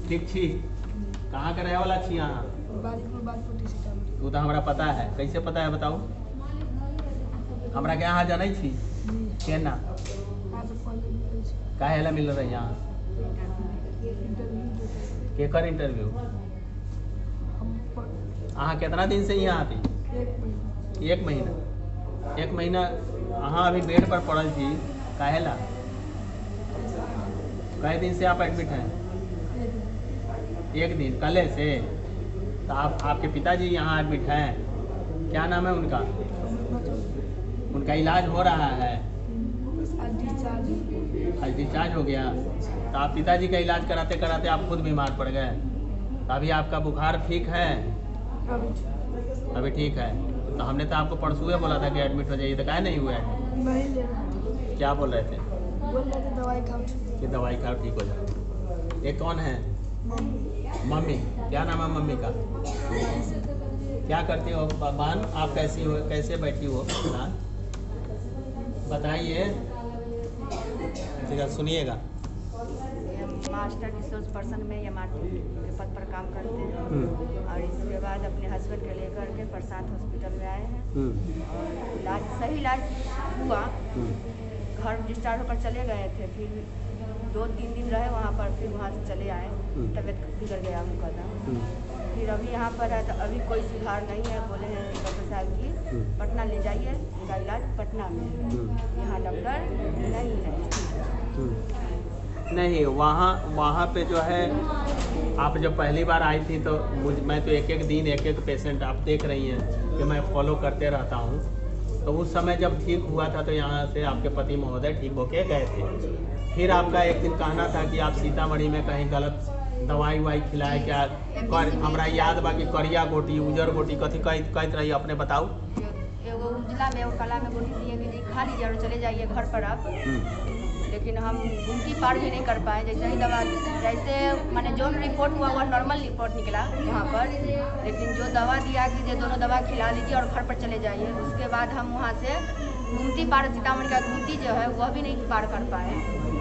ठीक छी? कहाँ के रहे वाला छी यहाँ? वो तो हमारा पता है। कैसे पता है बताओ? हमरा के यहाँ जाने छी केना काहे ला मिल रहे यहाँ? केकर इंटरव्यू? अहाँ कितना दिन से यहाँ थी? 1 महीना। 1 महीना अहाँ अभी बेड पर पड़ल थी काहे ला? कई दिन से आप एडमिट हैं? 1 दिन कल से? तो आपके पिताजी यहाँ एडमिट हैं? क्या नाम है उनका? उनका इलाज हो रहा है? आज डिस्चार्ज हो गया। तो आप पिताजी का इलाज कराते कराते आप खुद बीमार पड़ गए। तो अभी आपका बुखार ठीक है? अभी ठीक है। तो हमने तो आपको परसों बोला था कि एडमिट हो जाइए, तो काहे नहीं हुआ है? क्या बोल रहे थे? दवाई खाओ कि दवाई खाओ ठीक हो जाए। ये कौन है? मम्मी। क्या नाम है मम्मी का? क्या करती हो बहन? आप कैसी हो? कैसे बैठी हो? बताइए। ठीक है, सुनिएगा। मास्टर रिसोर्स पर्सन में MRT के पद पर काम करते हैं और इसके बाद अपने हस्बैंड के लेकर के प्रशांत हॉस्पिटल में आए हैं और इलाज सही इलाज हुआ। घर डिस्चार्ज होकर चले गए थे, फिर 2-3 दिन रहे वहाँ पर, फिर वहाँ से चले आए। तबीयत बिगड़ गया उनका था। फिर अभी यहाँ पर है तो अभी कोई सुधार नहीं है। बोले हैं डॉक्टर साहब की पटना ले जाइए, उनका इलाज पटना में है, यहाँ डॉक्टर नहीं है। नहीं, वहाँ पे जो है आप जब पहली बार आई थी तो मैं तो एक दिन एक पेशेंट आप देख रही हैं कि मैं फॉलो करते रहता हूँ। तो उस समय जब ठीक हुआ था तो यहाँ से आपके पति महोदय ठीक होके गए थे। फिर आपका एक दिन कहना था कि आप सीतामढ़ी में कहीं गलत दवाई वाई खिलाए क्या? हमरा याद बा कि करिया गोटी उजर गोटी कथी कहते रही अपने बताओ? एगो उजला में एगो काला में गोटी दिए कि खा लीजिए और चले जाइए घर पर आप। लेकिन हम गुमटी पार भी नहीं कर पाए। जैसे ही दवा जैसे मैंने जो रिपोर्ट हुआ वो नॉर्मल रिपोर्ट निकला वहाँ पर, लेकिन जो दवा दिया कि ये दोनों दवा खिला लीजिए और घर पर चले जाइए, उसके बाद हम वहाँ से गुमटी पार सीतामढ़ी का गुमटी जो है वह भी नहीं पार कर पाए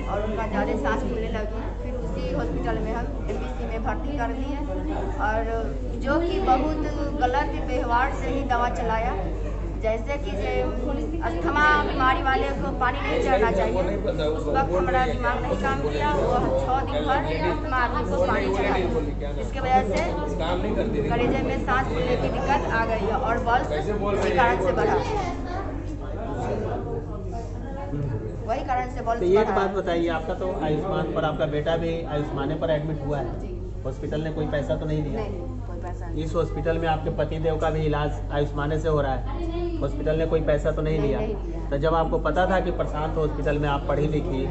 और उनका ज़्यादा सांस फूलने लगी। फिर उसी हॉस्पिटल में हम MBC में भर्ती कर दिए और जो कि बहुत गलत व्यवहार से ही दवा चलाया। जैसे कि अस्थमा बीमारी वाले को पानी नहीं चढ़ना चाहिए, उस वक्त हमारा दिमाग नहीं काम किया। वो 6 दिन भर अस्थमा आदमी को पानी चढ़ाया, जिसकी वजह से कलेजे में सांस फूलने की दिक्कत आ गई है और बल्स इसी कारण से बढ़ा। वही कारण से बल्स तो एक बात बताइए, आपका तो आयुष्मान पर आपका बेटा भी आयुष्मान पर एडमिट हुआ है, हॉस्पिटल ने कोई पैसा तो नहीं दिया? नहीं, कोई पैसा नहीं। इस हॉस्पिटल में आपके पतिदेव का भी इलाज आयुष्मान से हो रहा है, हॉस्पिटल ने कोई पैसा तो नहीं लिया? तो जब आपको पता था कि प्रशांत हॉस्पिटल में आप पढ़ी लिखी,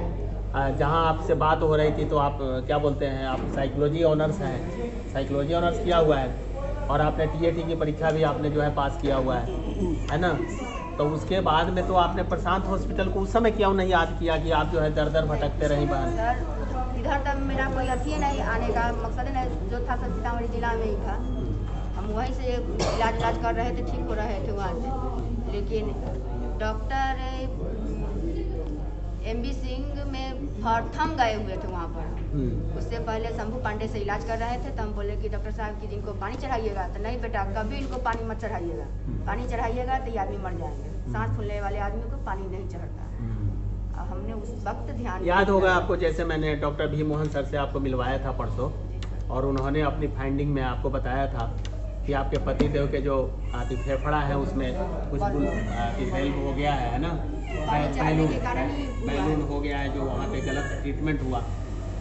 जहां आपसे बात हो रही थी, तो आप क्या बोलते हैं, आप साइकोलॉजी ऑनर्स हैं, साइकोलॉजी ऑनर्स किया हुआ है और आपने TAT की परीक्षा भी आपने जो है पास किया हुआ है ना? तो उसके बाद में तो आपने प्रशांत हॉस्पिटल को उस समय क्यों नहीं याद किया कि आप जो है दर दर भटकते रही बहन? सर इधर तक मेरा कोई अथी नहीं आने का मकसद नहीं, जो था सब सीतामढ़ी जिला में ही था। हम वहीं से इलाज कर रहे थे, ठीक हो रहे थे वहाँ से। लेकिन डॉक्टर MB सिंह में प्रथम गए हुए थे वहाँ पर। उससे पहले शंभू पांडे से इलाज कर रहे थे, तो हम बोले कि डॉक्टर साहब कि जिनको पानी चढ़ाइएगा, तो नहीं बेटा कभी इनको पानी मत चढ़ाइएगा, पानी चढ़ाइएगा तो ये आदमी मर जाएंगे। सांस फूलने वाले आदमी को पानी नहीं चढ़ता। हमने उस वक्त ध्यान याद होगा आपको, जैसे मैंने डॉक्टर भी मोहन सर से आपको मिलवाया था परसों, और उन्होंने अपनी फाइंडिंग में आपको बताया था कि आपके पतिदेव के जो फेफड़ा है उसमें कुछ हेल्प हो गया है ना, बैलून हो गया है, जो वहाँ पे गलत ट्रीटमेंट हुआ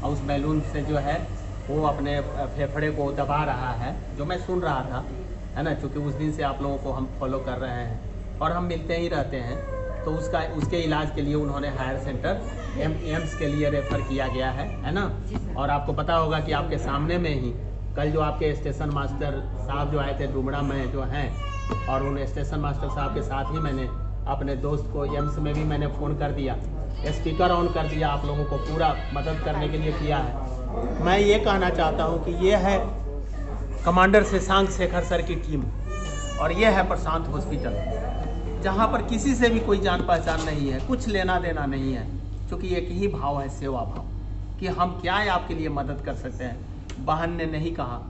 और उस बैलून से जो है वो अपने फेफड़े को दबा रहा है, जो मैं सुन रहा था, है ना? क्योंकि उस दिन से आप लोगों को हम फॉलो कर रहे हैं और हम मिलते ही रहते हैं। तो उसके इलाज के लिए उन्होंने हायर सेंटर एम्स के लिए रेफ़र किया गया है ना? और आपको पता होगा कि आपके सामने में ही कल जो आपके स्टेशन मास्टर साहब जो आए थे डुमरा में जो हैं, और उन स्टेशन मास्टर साहब के साथ ही मैंने अपने दोस्त को एम्स में भी मैंने फ़ोन कर दिया, स्पीकर ऑन कर दिया, आप लोगों को पूरा मदद करने के लिए किया है। मैं ये कहना चाहता हूँ कि ये है कमांडर शशांक शेखर सर की टीम और ये है प्रशांत हॉस्पिटल, जहाँ पर किसी से भी कोई जान पहचान नहीं है, कुछ लेना देना नहीं है, क्योंकि एक ही भाव है, सेवा भाव, कि हम क्या आपके लिए मदद कर सकते हैं। बहन ने नहीं कहा,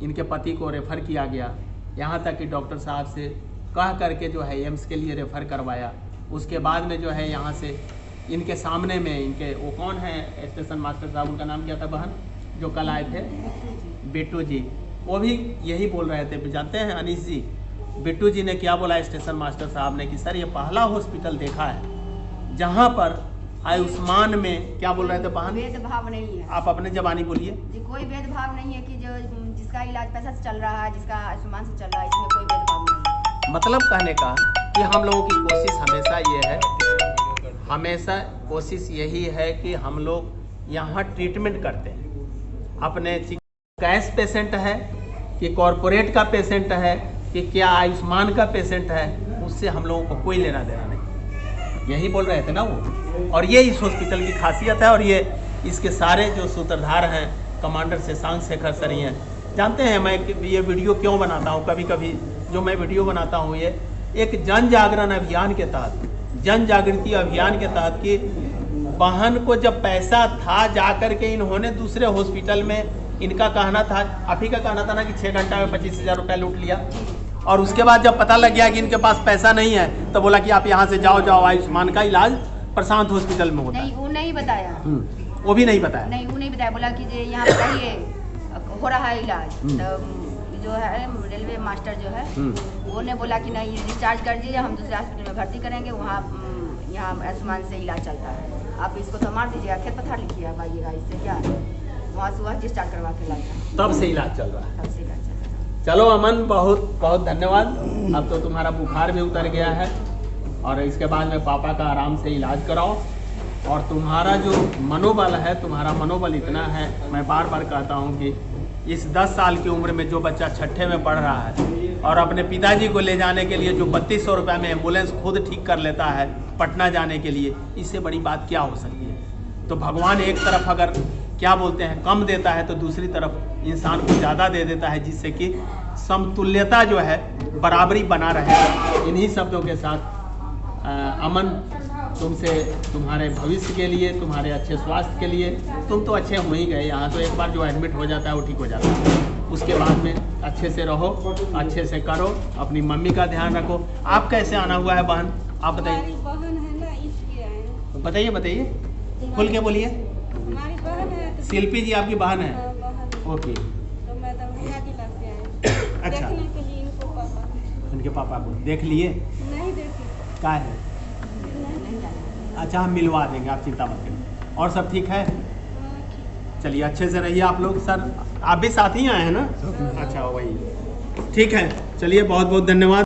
इनके पति को रेफ़र किया गया, यहाँ तक कि डॉक्टर साहब से कह करके जो है एम्स के लिए रेफ़र करवाया। उसके बाद में जो है यहाँ से इनके सामने में इनके वो कौन है स्टेशन मास्टर साहब, उनका नाम क्या था बहन जो कल आए थे, बिट्टू जी, वो भी यही बोल रहे थे। जानते हैं अनीश जी, बिट्टू जी ने क्या बोला स्टेशन मास्टर साहब ने कि सर ये पहला हॉस्पिटल देखा है जहाँ पर आयुष्मान में, क्या बोल रहे थे बहन, भेदभाव नहीं है। आप अपने जबानी बोलिए जी, कोई भेदभाव नहीं है कि जो जिसका इलाज पैसा से चल रहा है, जिसका आयुष्मान से चल रहा है, इसमें कोई भेदभाव नहीं है। मतलब कहने का कि हम लोगों की कोशिश हमेशा ये है, हमेशा कोशिश यही है कि हम लोग यहाँ ट्रीटमेंट करते हैं अपने कैश पेशेंट है कि कॉरपोरेट का पेशेंट है कि क्या आयुष्मान का पेशेंट है, उससे हम लोगों को कोई लेना देना नहीं, यही बोल रहे थे ना वो। और ये इस हॉस्पिटल की खासियत है और ये इसके सारे जो सूत्रधार हैं कमांडर शशांक शेखर सर ही हैं। जानते हैं मैं ये वीडियो क्यों बनाता हूँ, कभी कभी जो मैं वीडियो बनाता हूँ ये एक जन जागरण अभियान के तहत, जन जागृति अभियान के तहत कि बहन को जब पैसा था जा कर के इन्होंने दूसरे हॉस्पिटल में, इनका कहना था, आप ही का कहना था ना कि 6 घंटा में 25,000 रुपया लूट लिया, और उसके बाद जब पता लग गया कि इनके पास पैसा नहीं है तो बोला कि आप यहाँ से जाओ आयुष्मान का इलाज प्रशांत हॉस्पिटल में होता है। नहीं, वो नहीं बताया, वो भी नहीं बताया, नहीं वो नहीं बताया, बोला कि जो यहाँ बताइए हो रहा है इलाज। तो जो है रेलवे मास्टर जो है वो ने बोला कि नहीं डिस्चार्ज कर दीजिए, हम दूसरे हॉस्पिटल में भर्ती करेंगे, वहाँ यहाँ आयुष्मान से इलाज चलता है, आप इसको तो मार दीजिएगा, खेत पथार लिखिए आइएगा, इससे क्या वहाँ से वहाँ डिस्चार्ज करवा के लाइए, तब से इलाज चल रहा है। तब से इलाज चल रहा है। चलो अमन, बहुत बहुत धन्यवाद। अब तो तुम्हारा बुखार भी उतर गया है और इसके बाद में पापा का आराम से इलाज कराओ, और तुम्हारा जो मनोबल है, तुम्हारा मनोबल इतना है, मैं बार बार कहता हूँ कि इस 10 साल की उम्र में जो बच्चा 6ठे में पढ़ रहा है और अपने पिताजी को ले जाने के लिए जो 3200 रुपये में एम्बुलेंस खुद ठीक कर लेता है पटना जाने के लिए, इससे बड़ी बात क्या हो सकती है। तो भगवान एक तरफ अगर क्या बोलते हैं कम देता है तो दूसरी तरफ इंसान को ज़्यादा दे देता है, जिससे कि समतुल्यता जो है बराबरी बना रहे। इन्हीं शब्दों के साथ अमन, तुमसे तुम्हारे भविष्य के लिए, तुम्हारे अच्छे स्वास्थ्य के लिए, तुम तो अच्छे हो ही गए, यहाँ तो एक बार जो एडमिट हो जाता है वो ठीक हो जाता है, उसके बाद में अच्छे से रहो, अच्छे से करो, अपनी मम्मी का ध्यान रखो। आप कैसे आना हुआ है बहन, आप बताइए। बहन है ना, इसलिए बताइए बताइए, खुल के बोलिए। हमारी बहन है तो शिल्पी जी आपकी बहन है? बहन ओके, तो मैं दरभंगा जिला से आई अच्छा, देखने के लिए इनको पापा इनके पापा को देख लिए? नहीं देखी, क्या है? अच्छा, हम मिलवा देंगे, आप चिंता मत करिए। और सब ठीक है? चलिए अच्छे से रहिए आप लोग। सर आप भी साथ ही आए हैं ना? अच्छा वही, ठीक है, चलिए बहुत बहुत धन्यवाद।